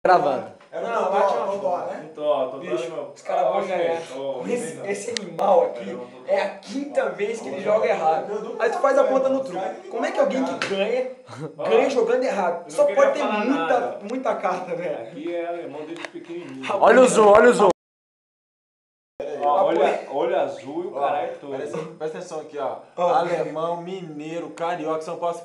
Gravando. Não, bate uma foto, né? Tô Bicho, meu. os caras vão ganhar. Esse animal aqui é a quinta vez que ele joga errado. Aí tu faz a conta no truque. Como é que alguém que ganha jogando errado? Só pode ter muita carta, velho. Aqui é alemão desde pequenininho. Olha o zoom, olha o zoom. Olho azul e o caralho todo. Presta atenção aqui, ó. Alemão, mineiro, carioca, São Paulo.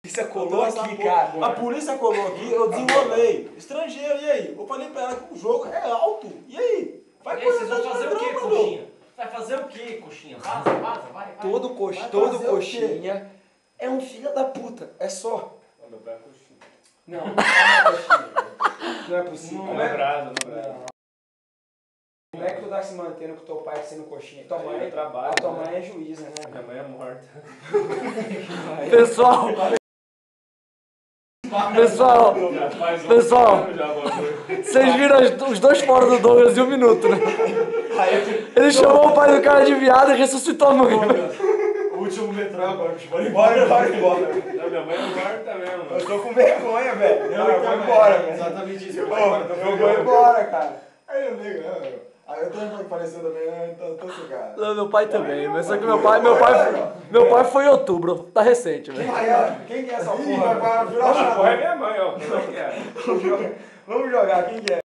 Isso colou aqui, cara. A polícia colou aqui, eu desenrolei. Estrangeiro, e aí? Eu falei pra ela que o jogo é alto. E aí? Vai e aí, vocês vão fazer o quê, coxinha? Vai fazer o quê, coxinha? Vaza, vai. Todo coxinha é um filho da puta. É só. Meu pai é coxinha. Não é coxinha. Não é possível. Não é brasa. Como é que tu tá se mantendo com teu pai sendo coxinha? Tua mãe, trabalho, a tua mãe é juíza, né? Minha mãe é morta. Pessoal, vocês viram os dois fora do Douglas em um minuto, né? Ele chamou o pai do cara de viado e ressuscitou a mãe. O último metrô agora, bora Bora. Não, minha mãe é morta mesmo. Eu tô com vergonha, velho. Eu vou embora, velho. Exatamente isso. Eu vou embora, cara. Aí eu ligo, aí eu tô parecendo também, tô sem cara. Não, meu pai também, mas só que meu pai foi em outubro, tá recente, velho. Quem que é essa Ih, porra? vai virar Porra, é minha mãe, ó. Como é que é? Vamos jogar, quem que é?